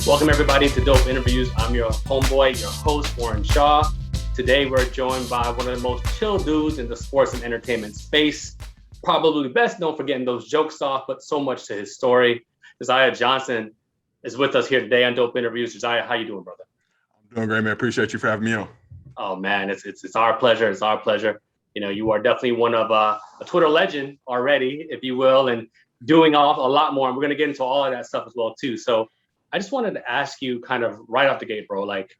Welcome everybody to Dope Interviews. I'm your homeboy, your host, Warren Shaw. Today we're joined by one of the most chill dudes in the sports and entertainment space. Probably best known for getting those jokes off, but so much to his story. Josiah Johnson is with us here today on Dope Interviews. Josiah, how you doing, brother? I'm doing great, man. Appreciate you for having me on. Oh man, it's our pleasure. It's our pleasure. You know, you are definitely one of a Twitter legend already, if you will, and doing off a lot more. And we're gonna get into all of that stuff as well too. So I just wanted to ask you kind of right off the gate, bro, like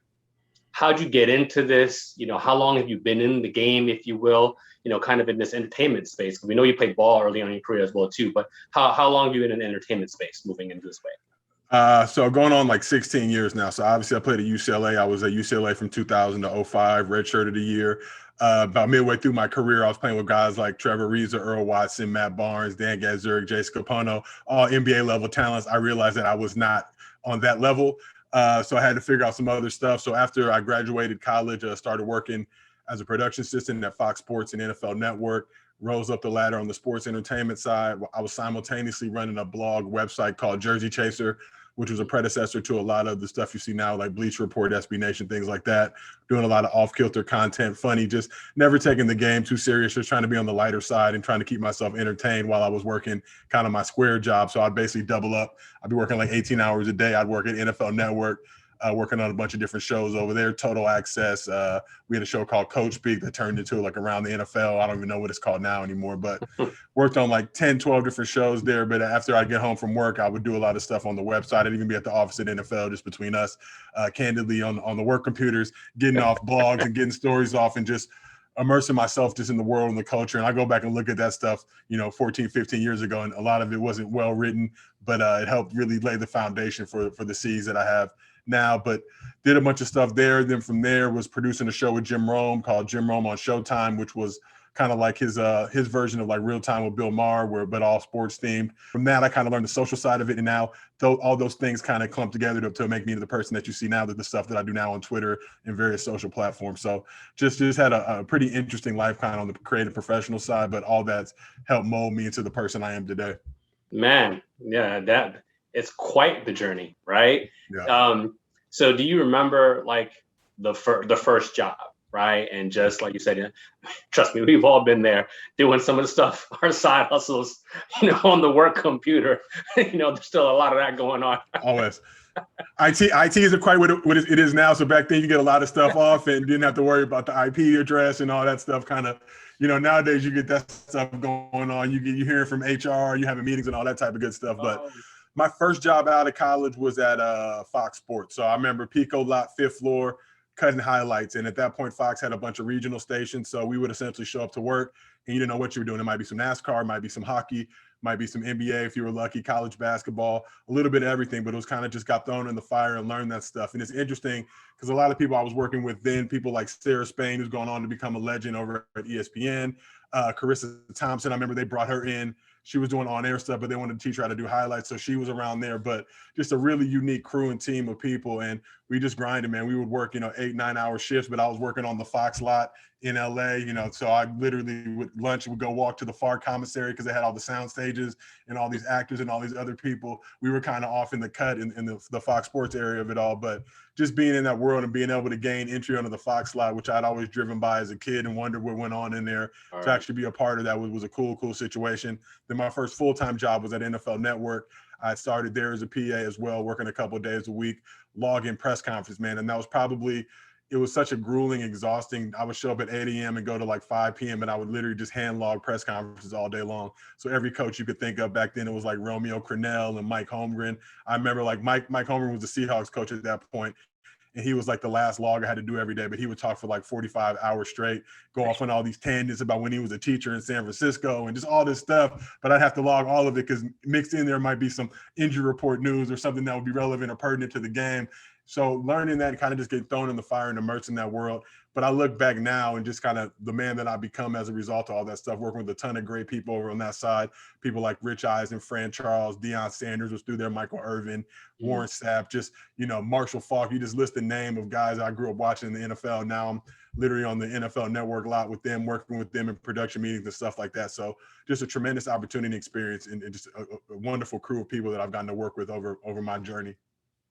how'd you get into this? You know, how long have you been in the game, if you will, you know, kind of in this entertainment space? We know you played ball early on in your career as well too, but how long have you been in the entertainment space moving into this way? So going on like 16 years now. So obviously I played at UCLA. I was at UCLA from 2000 to 05, redshirt of the year. About midway through my career, I was playing with guys like Trevor Ariza, Earl Watson, Matt Barnes, Dan Gadzuric, Jay Scapono, all NBA level talents. I realized that I was not on that level. So I had to figure out some other stuff. So after I graduated college, I started working as a production assistant at Fox Sports and NFL Network, rose up the ladder on the sports entertainment side. I was simultaneously running a blog website called Jersey Chaser, which was a predecessor to a lot of the stuff you see now, like Bleacher Report, SB Nation, things like that. Doing a lot of off-kilter content, funny, just never taking the game too serious, just trying to be on the lighter side and trying to keep myself entertained while I was working kind of my square job. So I'd basically double up. I'd be working like 18 hours a day. I'd work at NFL Network, working on a bunch of different shows over there, Total Access. We had a show called Coach Speak that turned into like around the NFL. I don't even know what it's called now anymore, but worked on like 10, 12 different shows there. But after I'd get home from work, I would do a lot of stuff on the website. I'd even be at the office at NFL just between us, candidly on the work computers, getting off blogs and getting stories off and just immersing myself just in the world and the culture. And I go back and look at that stuff, 14, 15 years ago, and a lot of it wasn't well written, but it helped really lay the foundation for the seeds that I have now. But did a bunch of stuff there. Then from there was producing a show with Jim Rome called Jim Rome on Showtime, which was kind of like his version of like Real Time with Bill Maher, but all sports themed. From that, I kind of learned the social side of it. And now all those things kind of clump together to make me the person that you see now, the stuff that I do now on Twitter and various social platforms. So just had a pretty interesting life kind of on the creative professional side, but all that's helped mold me into the person I am today. Man, yeah, that it's quite the journey, right? Yeah. So do you remember like the first job, right? And just like you said, trust me, we've all been there doing some of the stuff, our side hustles, on the work computer. There's still a lot of that going on. Always. IT isn't quite what it is now. So back then you get a lot of stuff off and didn't have to worry about the IP address and all that stuff. Kind of, nowadays you get that stuff going on. You hearing from HR, you having meetings and all that type of good stuff. But my first job out of college was at Fox Sports. So I remember Pico Lot, fifth floor, cutting highlights. And at that point, Fox had a bunch of regional stations. So we would essentially show up to work and you didn't know what you were doing. It might be some NASCAR, it might be some hockey, might be some NBA if you were lucky, college basketball, a little bit of everything, but it was kind of just got thrown in the fire and learned that stuff. And it's interesting because a lot of people I was working with then, people like Sarah Spain, who's gone on to become a legend over at ESPN, Carissa Thompson, I remember they brought her in. She was doing on-air stuff, but they wanted to teach her how to do highlights. So she was around there, but just a really unique crew and team of people. And we just grinded, man. We would work, 8-9 hour shifts, but I was working on the Fox lot in LA, so I literally would lunch, would go walk to the FAR commissary because they had all the sound stages and all these actors and all these other people. We were kind of off in the cut in the Fox Sports area of it all, but just being in that world and being able to gain entry onto the Fox lot, which I'd always driven by as a kid and wondered what went on in there, to actually be a part of that was a cool situation. Then my first full-time job was at NFL Network. I started there as a PA as well, working a couple of days a week, logging press conference, man. And that was it was such a grueling, exhausting. I would show up at 8 a.m. and go to like 5 p.m. and I would literally just hand log press conferences all day long. So every coach you could think of back then, it was like Romeo Crennel and Mike Holmgren. I remember like Mike Holmgren was the Seahawks coach at that point. And he was like the last log I had to do every day, but he would talk for like 45 hours straight, go off on all these tangents about when he was a teacher in San Francisco and just all this stuff. But I'd have to log all of it because mixed in there might be some injury report news or something that would be relevant or pertinent to the game. So learning that and kind of just getting thrown in the fire and immersed in that world. But I look back now and just kind of the man that I've become as a result of all that stuff, working with a ton of great people over on that side, people like Rich Eisen, Fran Charles, Deion Sanders was through there, Michael Irvin, Warren Sapp, just, Marshall Faulk. You just list the name of guys I grew up watching in the NFL. Now I'm literally on the NFL Network a lot with them, working with them in production meetings and stuff like that. So just a tremendous opportunity and experience and just a wonderful crew of people that I've gotten to work with over my journey.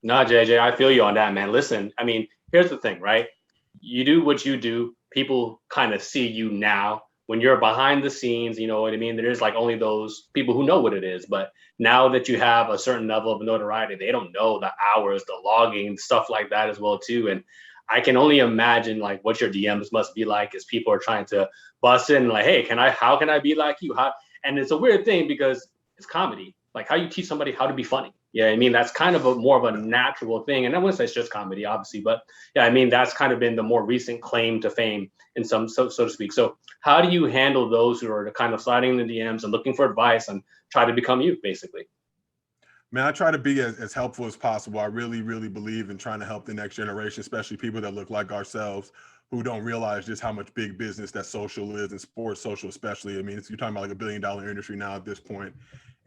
No, JJ, I feel you on that, man. Listen, I mean, here's the thing, right? You do what you do. People kind of see you now. When you're behind the scenes, you know what I mean? There's like only those people who know what it is. But now that you have a certain level of notoriety, they don't know the hours, the logging, stuff like that as well too. And I can only imagine like what your DMs must be like as people are trying to bust in like, hey, how can I be like you? And it's a weird thing because it's comedy. Like how you teach somebody how to be funny. Yeah, I mean, that's kind of more of a natural thing. And I wouldn't say it's just comedy, obviously, but yeah, I mean, that's kind of been the more recent claim to fame in some, so to speak. So how do you handle those who are kind of sliding in the DMs and looking for advice and try to become you, basically? Man, I try to be as helpful as possible. I really, really believe in trying to help the next generation, especially people that look like ourselves who don't realize just how much big business that social is, and sports social especially. I mean, you're talking about like $1 billion industry now at this point.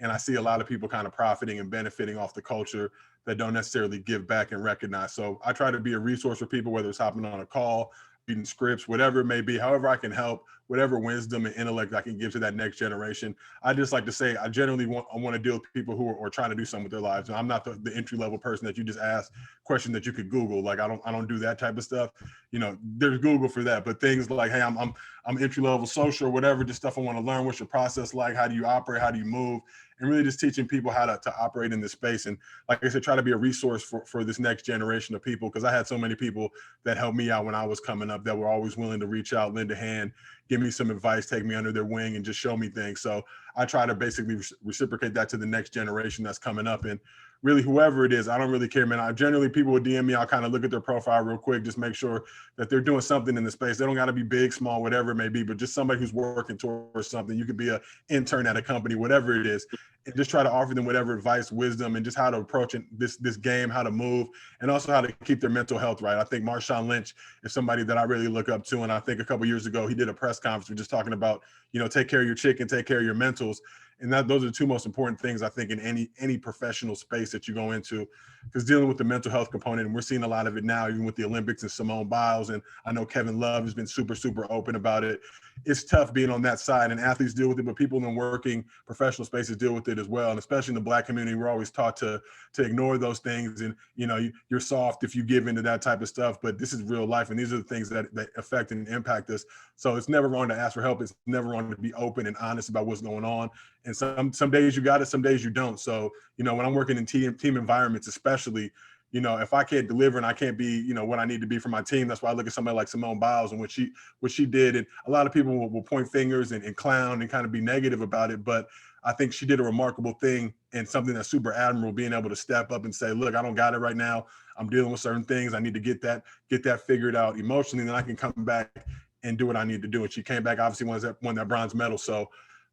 And I see a lot of people kind of profiting and benefiting off the culture that don't necessarily give back and recognize. So I try to be a resource for people, whether it's hopping on a call, reading scripts, whatever it may be, however I can help, whatever wisdom and intellect I can give to that next generation. I just like to say, I generally want to deal with people who are trying to do something with their lives. And I'm not the entry-level person that you just ask questions that you could Google. Like I don't do that type of stuff. You know, there's Google for that, but things like, hey, I'm entry-level social, whatever, just stuff I want to learn. What's your process like? How do you operate? How do you move? And really just teaching people how to operate in this space. And like I said, try to be a resource for this next generation of people, because I had so many people that helped me out when I was coming up that were always willing to reach out, lend a hand, give me some advice, take me under their wing, and just show me things. So I try to basically reciprocate that to the next generation that's coming up. And really, whoever it is, I don't really care, man. I generally, people will DM me, I'll kind of look at their profile real quick, just make sure that they're doing something in the space. They don't got to be big, small, whatever it may be, but just somebody who's working towards something. You could be an intern at a company, whatever it is, and just try to offer them whatever advice, wisdom, and just how to approach this game, how to move, and also how to keep their mental health right. I think Marshawn Lynch is somebody that I really look up to, and I think a couple of years ago he did a press conference just talking about, take care of your chicken, take care of your mentals. And those are the two most important things, I think, in any professional space that you go into, because dealing with the mental health component, and we're seeing a lot of it now, even with the Olympics and Simone Biles, and I know Kevin Love has been super, super open about it. It's tough being on that side, and athletes deal with it, but people in working professional spaces deal with it as well. And especially in the Black community, we're always taught to ignore those things, and you're soft if you give into that type of stuff. But this is real life, and these are the things that affect and impact us. So it's never wrong to ask for help. It's never wrong to be open and honest about what's going on. And some days you got it, some days you don't. So, when I'm working in team environments, especially, if I can't deliver and I can't be, what I need to be for my team, that's why I look at somebody like Simone Biles and what she did. And a lot of people will point fingers and clown and kind of be negative about it. But I think she did a remarkable thing, and something that's super admirable, being able to step up and say, look, I don't got it right now. I'm dealing with certain things. I need to get that figured out emotionally, and then I can come back and do what I need to do. And she came back, obviously won that bronze medal. So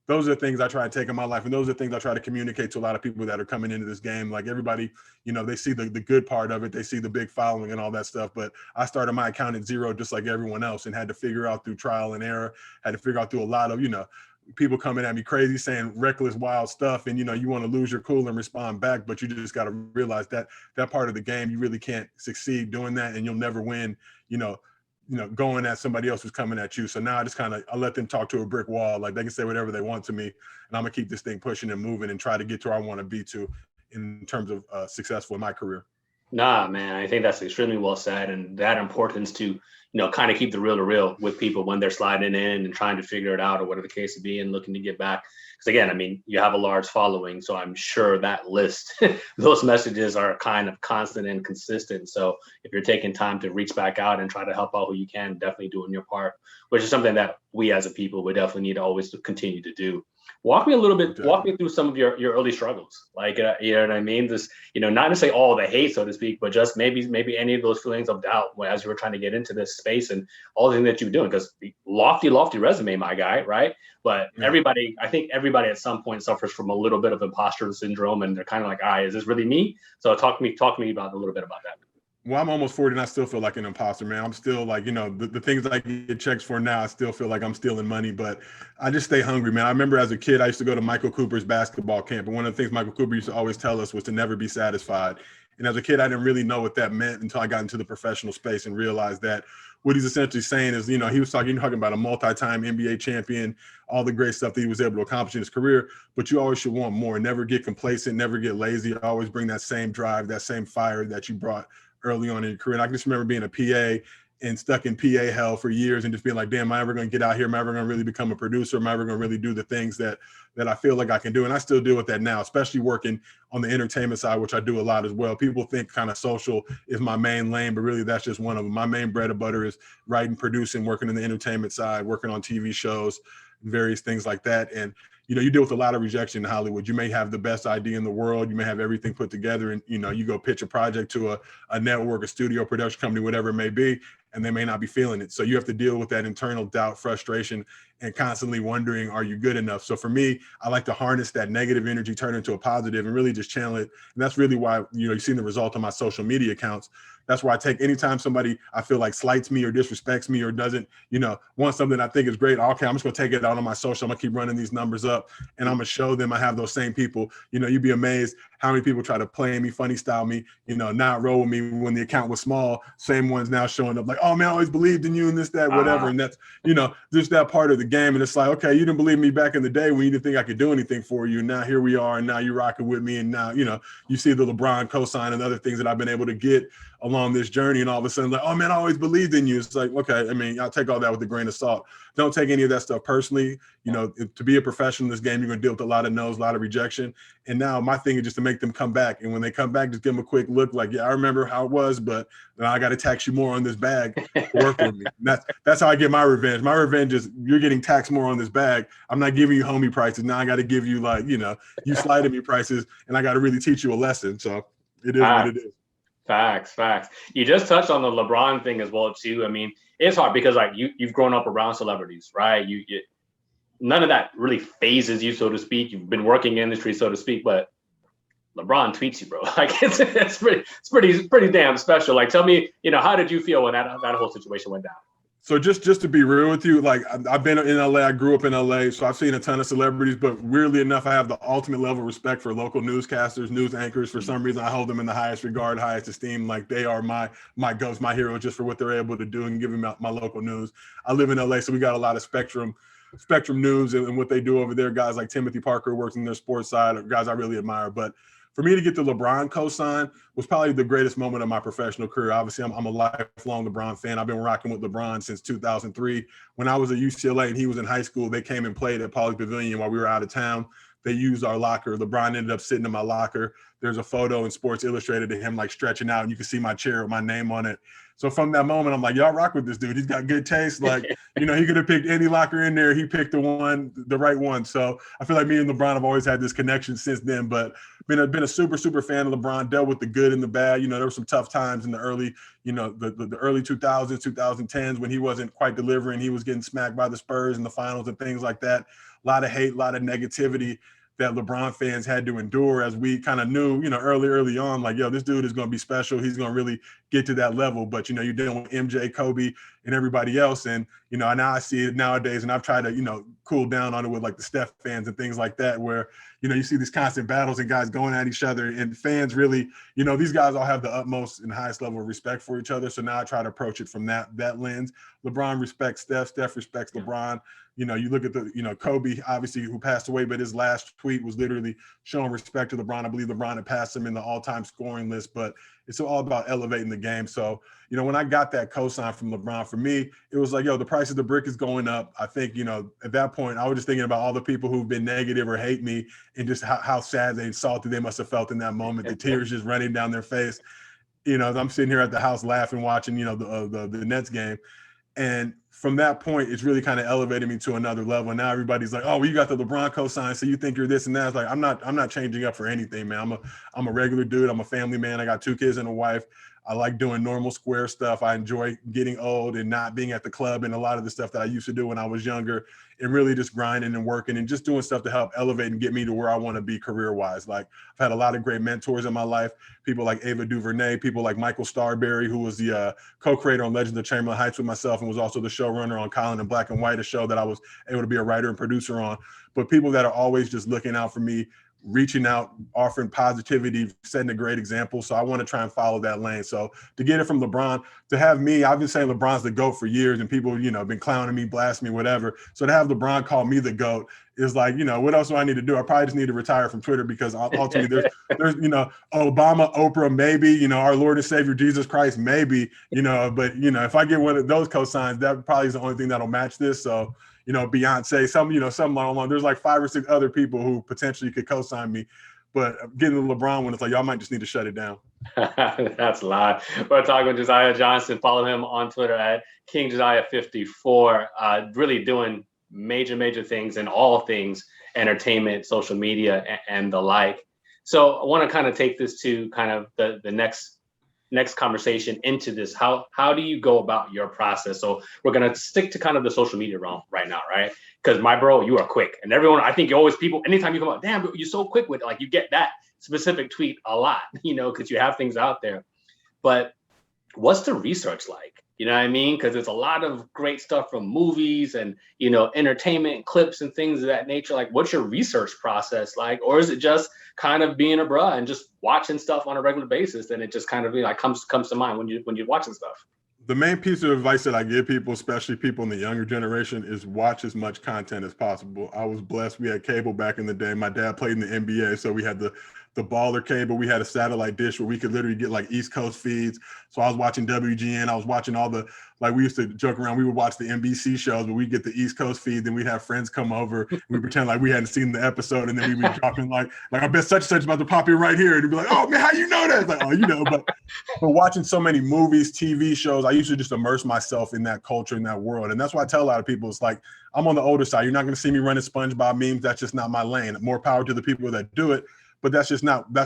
those are the things I try to take in my life. And those are the things I try to communicate to a lot of people that are coming into this game. Like everybody, they see the good part of it. They see the big following and all that stuff. But I started my account at zero, just like everyone else, and had to figure out through trial and error, had to figure out through a lot of, people coming at me crazy, saying reckless, wild stuff. And, you want to lose your cool and respond back, but you just got to realize that part of the game, you really can't succeed doing that, and you'll never win, going at somebody else who's coming at you. So now I let them talk to a brick wall. Like they can say whatever they want to me, and I'm gonna keep this thing pushing and moving and try to get to where I want to be to in terms of successful in my career. Nah, man, I think that's extremely well said, and that importance to, kind of keep the real to real with people when they're sliding in and trying to figure it out or whatever the case would be and looking to get back. Because again, I mean, you have a large following, so I'm sure that list, those messages are kind of constant and consistent. So if you're taking time to reach back out and try to help out who you can, definitely doing your part, which is something that we as a people would definitely need to always continue to do. Walk me through some of your early struggles. Like, you know what I mean? This, not necessarily all the hate, so to speak, but just maybe any of those feelings of doubt as you were trying to get into this space and all the things that you're doing, because lofty resume, my guy, right? But I think everybody at some point suffers from a little bit of imposter syndrome, and they're kind of like, is this really me? So talk to me about a little bit about that. Well, I'm almost 40 and I still feel like an imposter, man. I'm still like, the things I get checks for now, I still feel like I'm stealing money, but I just stay hungry, man. I remember as a kid, I used to go to Michael Cooper's basketball camp. And one of the things Michael Cooper used to always tell us was to never be satisfied. And as a kid, I didn't really know what that meant until I got into the professional space and realized that what he's essentially saying is, you know, he was talking about a multi-time NBA champion, all the great stuff that he was able to accomplish in his career, but you always should want more. Never get complacent, never get lazy. Always bring that same drive, that same fire that you brought early on in your career. And I can just remember being a PA and stuck in PA hell for years and just being like, damn, am I ever going to get out here? Am I ever going to really become a producer? Am I ever going to really do the things that I feel like I can do? And I still deal with that now, especially working on the entertainment side, which I do a lot as well. People think kind of social is my main lane, but really that's just one of them. My main bread and butter is writing, producing, working in the entertainment side, working on TV shows, various things like that. And you know, you deal with a lot of rejection in Hollywood. You may have the best idea in the world. You may have everything put together, and you know, you go pitch a project to a network, a studio, production company, whatever it may be, and they may not be feeling it. So you have to deal with that internal doubt, frustration, and constantly wondering, are you good enough? So for me, I like to harness that negative energy, turn it into a positive, and really just channel it. And that's really why, you know, you've seen the result on my social media accounts. That's why I take anytime somebody I feel like slights me or disrespects me or doesn't, you know, want something I think is great. Okay, I'm just gonna take it out on my social. I'm gonna keep running these numbers up, and I'm gonna show them I have those same people. You know, you'd be amazed how many people try to play me, funny style me, you know, not roll with me when the account was small. Same ones now showing up like, oh man, I always believed in you and this, that, whatever. And that's, you know, just that part of the game. And it's like, okay, you didn't believe me back in the day when you didn't think I could do anything for you. Now here we are, and now you're rocking with me. And now, you know, you see the LeBron cosign and other things that I've been able to get along this journey, and all of a sudden like, oh man, I always believed in you. It's like, okay, I mean, I'll take all that with a grain of salt. Don't take any of that stuff personally. You know, to be a professional in this game, you're gonna deal with a lot of no's, a lot of rejection. And now my thing is just to make them come back. And when they come back, just give them a quick look like, yeah, I remember how it was, but now I got to tax you more on this bag to work with me. And that's how I get my revenge. My revenge is you're getting taxed more on this bag. I'm not giving you homie prices. Now I got to give you, like, you know, you slighted me prices, and I got to really teach you a lesson. So it is what it is. Facts. You just touched on the LeBron thing as well too. I mean, it's hard because like you've grown up around celebrities, right? You none of that really phases you, so to speak. You've been working in the industry, so to speak, but LeBron tweets you, bro. Like it's pretty damn special. Like, tell me, you know, how did you feel when that whole situation went down? So just to be real with you, like I've been in LA, I grew up in LA, so I've seen a ton of celebrities, but weirdly enough, I have the ultimate level of respect for local newscasters, news anchors. For some reason, I hold them in the highest regard, highest esteem. Like they are my ghosts, my heroes, just for what they're able to do and give them my local news. I live in LA, so we got a lot of Spectrum News and what they do over there. Guys like Timothy Parker works in their sports side, or guys I really admire. But for me to get the LeBron cosign was probably the greatest moment of my professional career. Obviously, I'm a lifelong LeBron fan. I've been rocking with LeBron since 2003. When I was at UCLA and he was in high school, they came and played at Paul's Pavilion while we were out of town. They used our locker. LeBron ended up sitting in my locker. There's a photo in Sports Illustrated of him like stretching out, and you can see my chair with my name on it. So from that moment, I'm like, y'all rock with this dude. He's got good taste. Like, you know, he could have picked any locker in there. He picked the right one. So I feel like me and LeBron have always had this connection since then. But been a super fan of LeBron. Dealt with the good and the bad. You know, there were some tough times in the early, you know, the early 2000s, 2010s when he wasn't quite delivering. He was getting smacked by the Spurs in the finals and things like that. A lot of hate, a lot of negativity that LeBron fans had to endure, as we kind of knew, you know, early on, like, yo, this dude is going to be special. He's going to really get to that level. But, you know, you're dealing with MJ, Kobe, and everybody else. And, you know, now I see it nowadays, and I've tried to, you know, cool down on it with like the Steph fans and things like that, where, you know, you see these constant battles and guys going at each other, and fans really, you know, these guys all have the utmost and highest level of respect for each other. So now I try to approach it from that lens. LeBron respects Steph. Steph respects LeBron. You know, you look at the, you know, Kobe, obviously, who passed away, but his last tweet was literally showing respect to LeBron. I believe LeBron had passed him in the all-time scoring list, but it's all about elevating the game. So, you know, when I got that cosign from LeBron, for me, it was like, yo, the price of the brick is going up. I think, you know, at that point, I was just thinking about all the people who've been negative or hate me, and just how sad and salty they must have felt in that moment, the tears just running down their face. You know, I'm sitting here at the house laughing, watching, you know, the Nets game. And from that point, it's really kind of elevated me to another level. And now everybody's like, oh, well, you got the LeBron cosign, so you think you're this and that. It's like, I'm not changing up for anything, man. I'm a regular dude. I'm a family man. I got 2 kids and a wife. I like doing normal square stuff. I enjoy getting old and not being at the club and a lot of the stuff that I used to do when I was younger, and really just grinding and working and just doing stuff to help elevate and get me to where I want to be career-wise. Like, I've had a lot of great mentors in my life, people like Ava DuVernay, people like Michael Starberry, who was the co-creator on Legends of Chamberlain Heights with myself and was also the showrunner on Colin and Black and White, a show that I was able to be a writer and producer on. But people that are always just looking out for me, reaching out, offering positivity, setting a great example. So I want to try and follow that lane. So to get it from LeBron, to have me, I've been saying LeBron's the GOAT for years, and people, been clowning me, blasting me, whatever. So to have LeBron call me the GOAT is like, what else do I need to do? I probably just need to retire from Twitter, because ultimately there's Obama, Oprah, maybe, our Lord and Savior, Jesus Christ, maybe, but, if I get one of those cosigns, that probably is the only thing that'll match this. So, Beyonce, some along, there's like 5 or 6 other people who potentially could co-sign me, but getting the LeBron one, it's like, y'all might just need to shut it down. That's a lot. We're talking with Josiah Johnson. Follow him on Twitter at King Josiah 54, really doing major things in all things entertainment, social media, and the like. So I want to kind of take this to kind of the next conversation into this. How do you go about your process? So we're going to stick to kind of the social media realm right now, right? Because my bro, you are quick, and everyone, I think you always, people, anytime you come out, damn, you're so quick with it. Like, you get that specific tweet a lot, because you have things out there. But what's the research like? You know what I mean? Because there's a lot of great stuff from movies and, entertainment clips and things of that nature. Like, what's your research process like? Or is it just kind of being a bruh and just watching stuff on a regular basis? And it just kind of comes to mind when you're watching stuff. The main piece of advice that I give people, especially people in the younger generation, is watch as much content as possible. I was blessed. We had cable back in the day. My dad played in the NBA, so we had the baller cable. We had a satellite dish where we could literally get like East Coast feeds. So I was watching WGN. I was watching all the, we used to joke around. We would watch the NBC shows, but we'd get the East Coast feed. Then we'd have friends come over. We pretend like we hadn't seen the episode. And then we'd be dropping like I bet such and such about to pop in right here. And they'd be like, oh man, how you know that? It's like, oh, but watching so many movies, TV shows, I used to just immerse myself in that culture, in that world. And that's why I tell a lot of people, it's like, I'm on the older side. You're not going to see me running SpongeBob memes. That's just not my lane. More power to the people that do it. But that's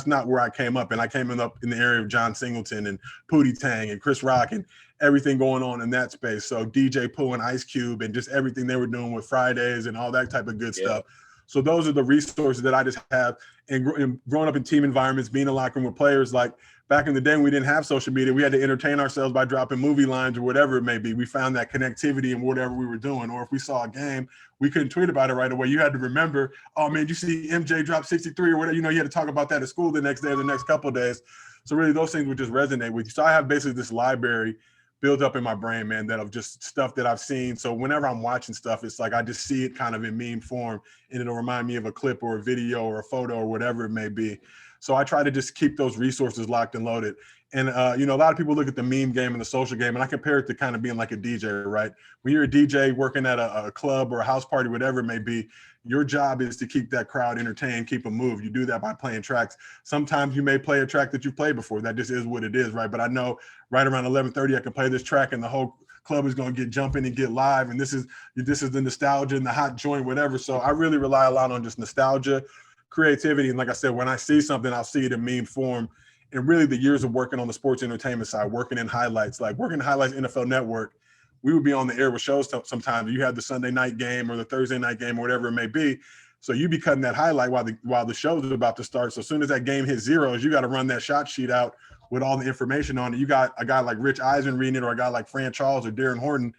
not where I came up. And I came up in the area of John Singleton and Pootie Tang and Chris Rock and everything going on in that space. So DJ Pooh and Ice Cube and just everything they were doing with Fridays and all that type of good stuff. So those are the resources that I just have. And growing up in team environments, being in locker room with players, like back in the day when we didn't have social media, we had to entertain ourselves by dropping movie lines or whatever it may be. We found that connectivity in whatever we were doing. Or if we saw a game, we couldn't tweet about it right away. You had to remember, oh man, you see MJ drop 63 or whatever, you had to talk about that at school the next day or the next couple of days. So really those things would just resonate with you. So I have basically this library built up in my brain, man, that of just stuff that I've seen. So whenever I'm watching stuff, it's like I just see it kind of in meme form, and it'll remind me of a clip or a video or a photo or whatever it may be. So I try to just keep those resources locked and loaded. And, a lot of people look at the meme game and the social game, and I compare it to kind of being like a DJ, right? When you're a DJ working at a club or a house party, whatever it may be, your job is to keep that crowd entertained, keep them moved. You do that by playing tracks. Sometimes you may play a track that you've played before. That just is what it is, right? But I know right around 11:30, I can play this track and the whole club is going to get jumping and get live. And this is the nostalgia and the hot joint, whatever. So I really rely a lot on just nostalgia, creativity. And like I said, when I see something, I'll see it in meme form. And really the years of working on the sports entertainment side, working in highlights, like working in highlights, NFL Network, we would be on the air with shows sometimes. You had the Sunday night game or the Thursday night game or whatever it may be. So you be cutting that highlight while the show is about to start. So as soon as that game hits zeros, you got to run that shot sheet out with all the information on it. You got a guy like Rich Eisen reading it, or a guy like Fran Charles or Darren Horton.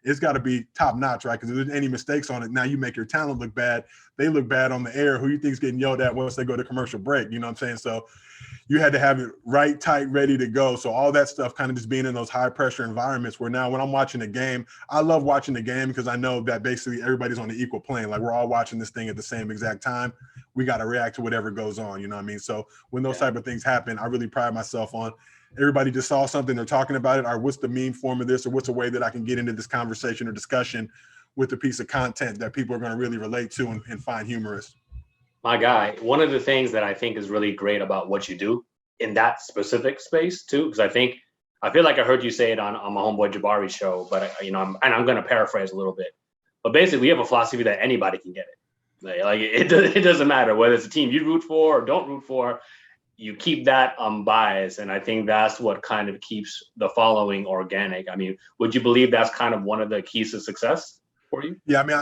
It's got to be top notch, right? Because if there's any mistakes on it, now you make your talent look bad. They look bad on the air. Who you think's getting yelled at once they go to commercial break? You know what I'm saying? So you had to have it right, tight, ready to go. So all that stuff kind of just being in those high pressure environments where now when I'm watching a game, I love watching the game because I know that basically everybody's on the equal plane. Like we're all watching this thing at the same exact time. We got to react to whatever goes on. You know what I mean? So when those type of things happen, I really pride myself on everybody just saw something, they're talking about it, or what's the meme form of this, or what's a way that I can get into this conversation or discussion with a piece of content that people are going to really relate to and find humorous. My guy, one of the things that I think is really great about what you do in that specific space too, because I feel like I heard you say it on my homeboy Jabari's show, but I'm going to paraphrase a little bit. But basically, we have a philosophy that anybody can get it. Like it doesn't matter whether it's a team you root for or don't root for. You keep that unbiased, and I think that's what kind of keeps the following organic. I mean, would you believe that's kind of one of the keys to success for you? Yeah, I mean,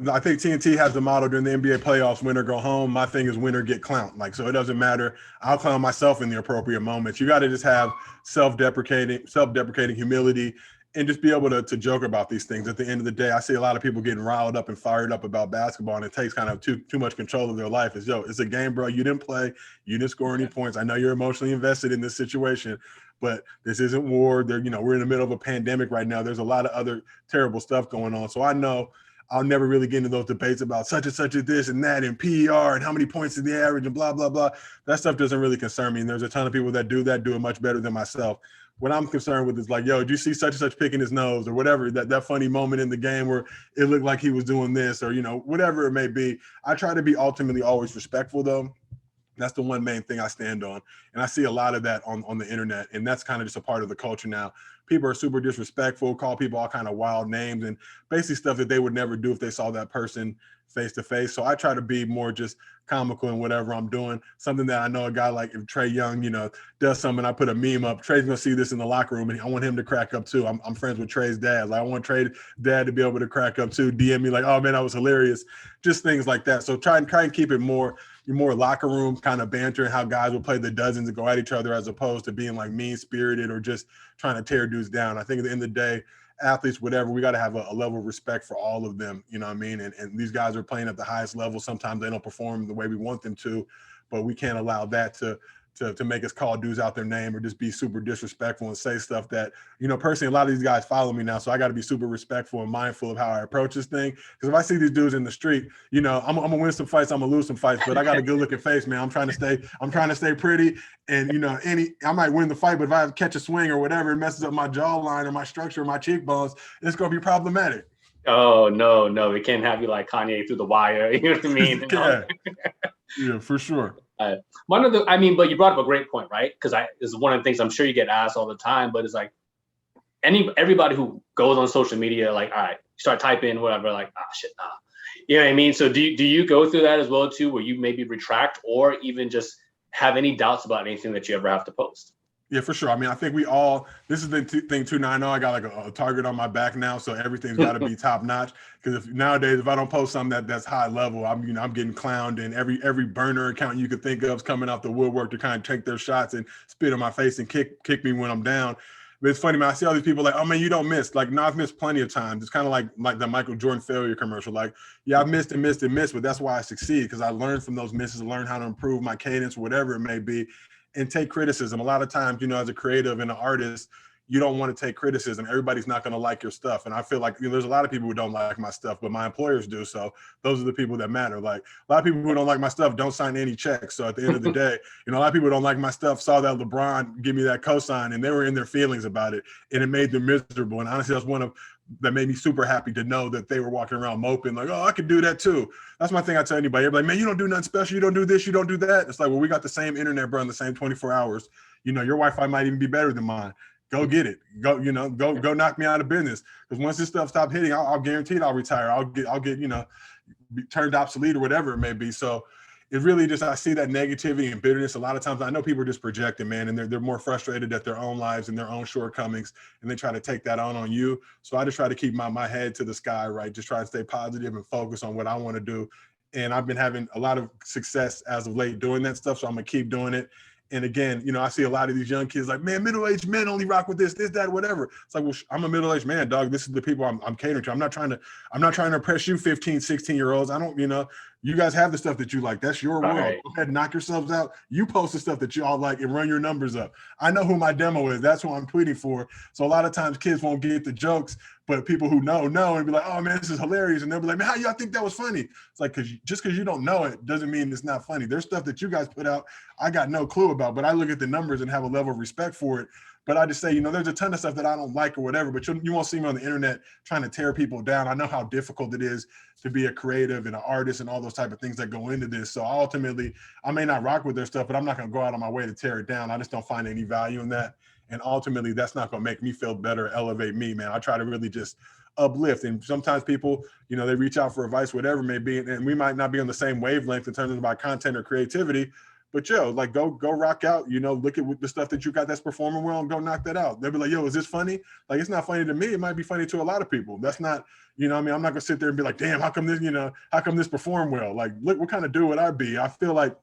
I think TNT has the motto during the NBA playoffs: "Win or go home." My thing is win or get clowned. Like, so it doesn't matter. I'll clown myself in the appropriate moments. You got to just have self-deprecating humility, and just be able to joke about these things. At the end of the day, I see a lot of people getting riled up and fired up about basketball, and it takes kind of too much control of their life. It's a game, bro. You didn't play. You didn't score any points. I know you're emotionally invested in this situation, but this isn't war. We're in the middle of a pandemic right now. There's a lot of other terrible stuff going on. So I know I'll never really get into those debates about such and such as this and that and PER and how many points is the average and blah, blah, blah. That stuff doesn't really concern me. And there's a ton of people that do it much better than myself. What I'm concerned with is like, yo, did you see such and such picking his nose or whatever, that funny moment in the game where it looked like he was doing this or, whatever it may be. I try to be ultimately always respectful, though. That's the one main thing I stand on. And I see a lot of that on the internet. And that's kind of just a part of the culture now. People are super disrespectful, call people all kind of wild names and basically stuff that they would never do if they saw that person face to face. So I try to be more just comical in whatever I'm doing. Something that I know a guy like if Trey Young, does something, I put a meme up, Trey's gonna see this in the locker room and I want him to crack up too. I'm friends with Trey's dad. Like I want Trey's dad to be able to crack up too, DM me like, oh man, that was hilarious. Just things like that. So try and keep it more locker room kind of banter and how guys will play the dozens and go at each other as opposed to being like mean spirited or just trying to tear dudes down. I think at the end of the day, athletes, whatever, we got to have a level of respect for all of them. You know what I mean? And these guys are playing at the highest level. Sometimes they don't perform the way we want them to, but we can't allow that to make us call dudes out their name or just be super disrespectful and say stuff that, personally, a lot of these guys follow me now. So I got to be super respectful and mindful of how I approach this thing. Because if I see these dudes in the street, I'm going to win some fights, I'm going to lose some fights, but I got a good looking face, man. I'm trying to stay pretty. And, I might win the fight, but if I catch a swing or whatever, it messes up my jawline or my structure or my cheekbones, it's going to be problematic. Oh, no, we can't have you like Kanye through the wire. You know what I mean? Yeah, for sure. But you brought up a great point, right? Because this is one of the things I'm sure you get asked all the time, but it's like everybody who goes on social media, like, all right, start typing, whatever, like, shit, nah. You know what I mean? So do you go through that as well too, where you maybe retract or even just have any doubts about anything that you ever have to post? Yeah, for sure. I mean, I think this is the thing too. Now I know I got like a target on my back now, so everything's got to be top notch. Because nowadays, if I don't post something that's high level, I'm getting clowned, and every burner account you could think of is coming out the woodwork to kind of take their shots and spit in my face and kick me when I'm down. But it's funny, man. I see all these people like, oh man, you don't miss. Like, no, I've missed plenty of times. It's kind of like the Michael Jordan failure commercial. Like, yeah, I've missed, but that's why I succeed, because I learned from those misses, learn how to improve my cadence, whatever it may be. And take criticism. A lot of times, as a creative and an artist, you don't want to take criticism. Everybody's not going to like your stuff. And I feel like there's a lot of people who don't like my stuff, but my employers do. So those are the people that matter. Like a lot of people who don't like my stuff don't sign any checks. So at the end of the day, a lot of people who don't like my stuff saw that LeBron give me that cosign and they were in their feelings about it and it made them miserable. And honestly, that's that made me super happy to know that they were walking around moping like, oh, I could do that too. That's my thing I tell anybody. Everybody, man, you don't do nothing special. You don't do this. You don't do that. It's like, well, we got the same internet, bro, in the same 24 hours. Your Wi-Fi might even be better than mine. Go get it. Go knock me out of business. Because once this stuff stops hitting, I'll guarantee I'll retire. I'll get be turned obsolete or whatever it may be. So it really just, I see that negativity and bitterness. A lot of times I know people are just projecting, man, and they're more frustrated at their own lives and their own shortcomings, and they try to take that on you. So I just try to keep my head to the sky, right? Just try to stay positive and focus on what I want to do. And I've been having a lot of success as of late doing that stuff. So I'm going to keep doing it. And again, I see a lot of these young kids like, man, middle-aged men only rock with this, that, whatever. It's like, well, I'm a middle-aged man, dog. This is the people I'm catering to. I'm not trying to impress you 15, 16-year-olds. I don't, you guys have the stuff that you like. That's your world. Right. Go ahead and knock yourselves out. You post the stuff that you all like and run your numbers up. I know who my demo is. That's who I'm tweeting for. So a lot of times kids won't get the jokes, but people who know and be like, oh man, this is hilarious. And they'll be like, man, how y'all think that was funny? It's like, just because you don't know it doesn't mean it's not funny. There's stuff that you guys put out I got no clue about, but I look at the numbers and have a level of respect for it. But I just say, there's a ton of stuff that I don't like or whatever, but you won't see me on the internet trying to tear people down. I know how difficult it is to be a creative and an artist and all those type of things that go into this. So ultimately, I may not rock with their stuff, but I'm not going to go out on my way to tear it down. I just don't find any value in that. And ultimately, that's not going to make me feel better, elevate me, man. I try to really just uplift. And sometimes people, they reach out for advice, whatever it may be, and we might not be on the same wavelength in terms of my content or creativity. But like go rock out, look at the stuff that you got that's performing well and go knock that out. They'll be like, yo, is this funny? Like, it's not funny to me. It might be funny to a lot of people. That's not, I'm not gonna sit there and be like, damn, how come this performed well? Like, look, what kind of dude would I be? I feel like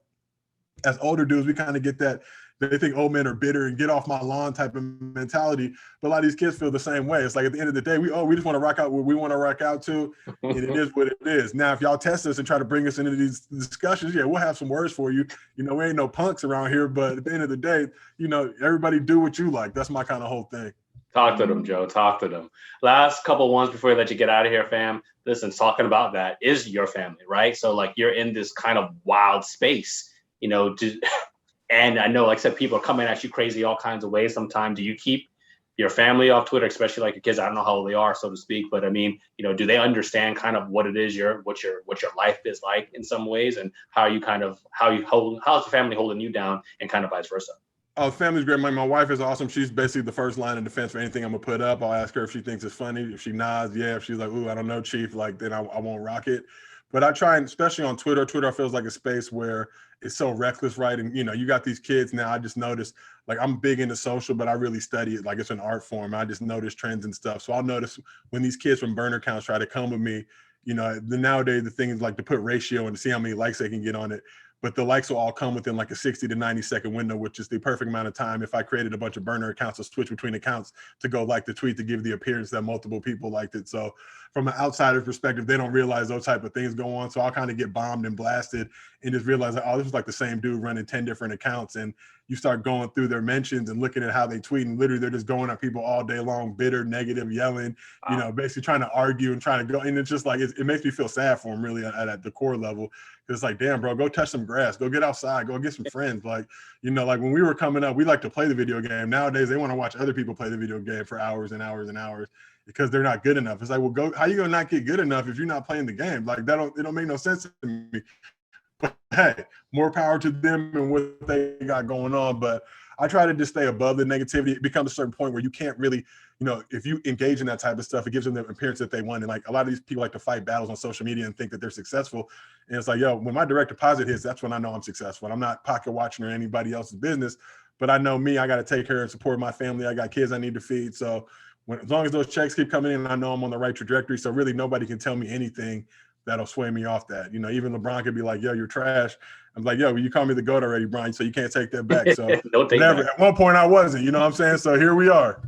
as older dudes, we kind of get that, they think old men are bitter and get off my lawn type of mentality. But a lot of these kids feel the same way. It's like at the end of the day, we just want to rock out what we want to rock out to, and it is what it is. Now, if y'all test us and try to bring us into these discussions, yeah, we'll have some words for you. You know, we ain't no punks around here, but at the end of the day, you know, everybody do what you like. That's my kind of whole thing. Talk to them, Joe. Talk to them. Last couple ones before we let you get out of here, fam. Listen, talking about that is your family, right? So like you're in this kind of wild space, you know, and I know, like I said, people are coming at you crazy all kinds of ways sometimes. Do you keep your family off Twitter, especially like your kids? I don't know how old they are, so to speak, but I mean, you know, do they understand kind of what it is what your life is like in some ways, and how's the family holding you down, and kind of vice versa? Oh, family's great. My wife is awesome. She's basically the first line of defense for anything I'm gonna put up. I'll ask her if she thinks it's funny. If she nods, yeah. If she's like, "Ooh, I don't know, Chief," like then I won't rock it. But I try, and especially on Twitter. Twitter feels like a space where it's so reckless, right? And you know, you got these kids now. I just noticed, like, I'm big into social, but I really study it like it's an art form. I just notice trends and stuff. So I'll notice when these kids from burner accounts try to come with me. You know, nowadays the thing is like to put ratio and to see how many likes they can get on it. But the likes will all come within like a 60 to 90 second window, which is the perfect amount of time. If I created a bunch of burner accounts to switch between accounts to go like the tweet to give the appearance that multiple people liked it. So from an outsider's perspective, they don't realize those type of things go on. So I'll kind of get bombed and blasted and just realize that, oh, this is like the same dude running 10 different accounts. And you start going through their mentions and looking at how they tweet, and literally they're just going at people all day long, bitter, negative, yelling, you know, basically trying to argue and trying to go. And it's just like, it makes me feel sad for them really at the core level. It's like, damn, bro, go touch some grass, go get outside, go get some friends. Like, you know, like when we were coming up, we like to play the video game. Nowadays, they want to watch other people play the video game for hours and hours and hours because they're not good enough. It's like, well, how you gonna not get good enough if you're not playing the game? Like it don't make no sense to me. But hey, more power to them and what they got going on. But I try to just stay above the negativity. It becomes a certain point where you can't really, you know, if you engage in that type of stuff, it gives them the appearance that they want. And like a lot of these people like to fight battles on social media and think that they're successful. And it's like, yo, when my direct deposit hits, that's when I know I'm successful. And I'm not pocket watching or anybody else's business, but I know me, I got to take care and support my family. I got kids I need to feed. So as long as those checks keep coming in, I know I'm on the right trajectory. So really nobody can tell me anything that'll sway me off that. You know, even LeBron could be like, yo, you're trash. I'm like, yo, you call me the GOAT already, Brian, so you can't take that back. So never. At one point I wasn't, you know what I'm saying? So here we are.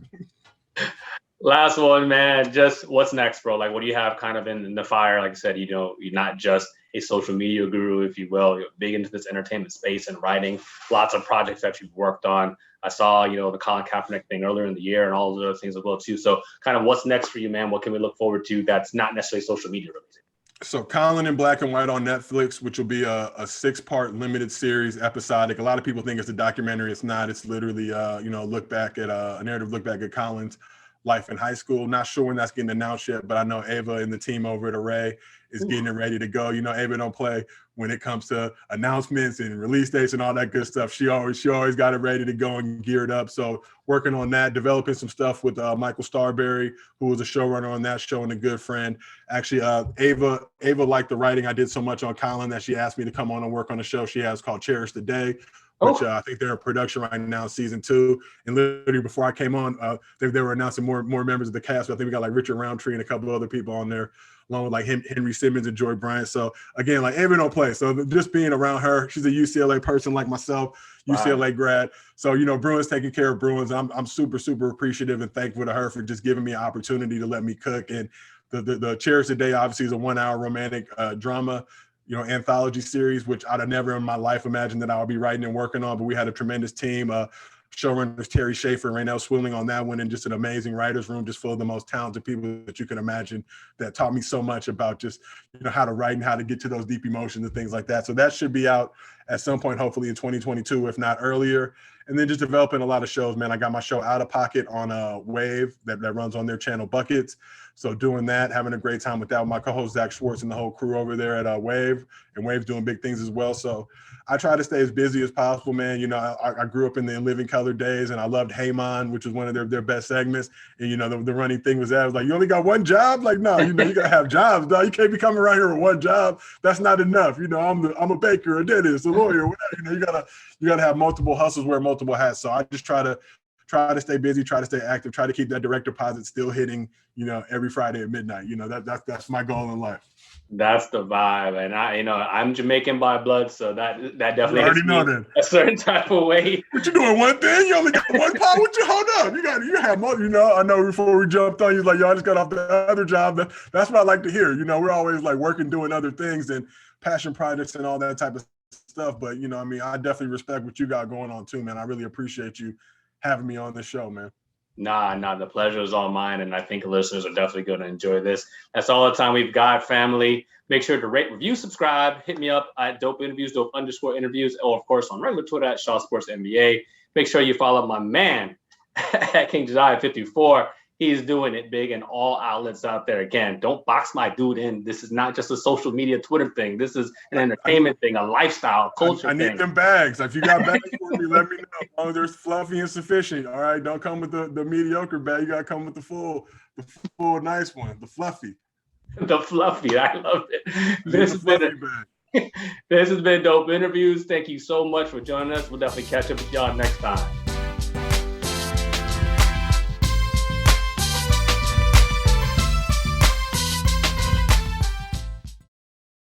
Last one, man, just what's next, bro? Like, what do you have kind of in the fire? Like I said, you know, you're not just a social media guru, if you will. You're big into this entertainment space and writing, lots of projects that you've worked on. I saw, you know, the Colin Kaepernick thing earlier in the year and all those other things as well, too. So kind of what's next for you, man? What can we look forward to that's not necessarily social media related? So Colin in Black and White on Netflix, which will be a 6-part limited series, episodic. A lot of people think it's a documentary. It's not. It's literally, you know, a narrative look back at Colin's life in high school. Not sure when that's getting announced yet, but I know Ava and the team over at Array is getting it ready to go. You know, Ava don't play when it comes to announcements and release dates and all that good stuff. She always got it ready to go and geared up. So working on that, developing some stuff with Michael Starberry, who was a showrunner on that show and a good friend. Actually, Ava liked the writing. I did so much on Colin that she asked me to come on and work on a show she has called Cherish the Day, which I think they're in production right now, season 2. And literally before I came on, they were announcing more members of the cast. I think we got like Richard Roundtree and a couple other people on there, along with like Henry Simmons and Joy Bryant. So again, like Ava don't play. So just being around her, she's a UCLA person like myself, UCLA grad. So, you know, Bruins taking care of Bruins. I'm super, super appreciative and thankful to her for just giving me an opportunity to let me cook. And the Cherish the Day obviously is a 1-hour romantic drama, you know, anthology series, which I'd have never in my life imagined that I would be writing and working on. But we had a tremendous team. Showrunners Terry Schaefer and Raynell Swilling on that one, and just an amazing writer's room, just full of the most talented people that you can imagine, that taught me so much about just, you know, how to write and how to get to those deep emotions and things like that. So that should be out at some point, hopefully in 2022, if not earlier. And then just developing a lot of shows, man. I got my show Out of Pocket on Wave that runs on their channel Buckets. So doing that, having a great time with that with my co-host Zach Schwartz and the whole crew over there at Wave, and Wave's doing big things as well. So I try to stay as busy as possible, man. You know, I grew up in the In Living Color days, and I loved Heyman, which was one of their best segments. And, you know, the running thing was that, I was like, you only got one job? Like, no, you know, you got to have jobs, dog. You can't be coming around here with one job. That's not enough. You know, I'm a baker, a dentist, a lawyer, whatever. You know, you gotta have multiple hustles, wear multiple hats. So I just try to try to stay busy, try to stay active, try to keep that direct deposit still hitting, every Friday at midnight. That's my goal in life. That's the vibe, and I'm Jamaican by blood, so that definitely already hits know me that. a certain type of way. What you doing? One thing? You only got one pot? What you hold up? You have more. I know before we jumped on, you was like, yo, I just got off the other job. That's what I like to hear. We're always like working, doing other things and passion projects and all that type of stuff. But I definitely respect what you got going on too, man. I really appreciate you having me on this show, man. Nah, the pleasure is all mine, and I think the listeners are definitely going to enjoy this. That's all the time we've got, family. Make sure to rate, review, subscribe. Hit me up at Dope Interviews, Dope_interviews, or of course on regular Twitter at Shaw Sports NBA. Make sure you follow my man at King Josiah 54. He's doing it big in all outlets out there. Again, don't box my dude in. This is not just a social media Twitter thing. This is an entertainment thing, a lifestyle, culture thing. I need them bags. If you got bags for me, let me know. As long as they're fluffy and sufficient. All right, don't come with the mediocre bag. You got to come with the full nice one, the fluffy. The fluffy. I love it. This has been Dope Interviews. Thank you so much for joining us. We'll definitely catch up with y'all next time.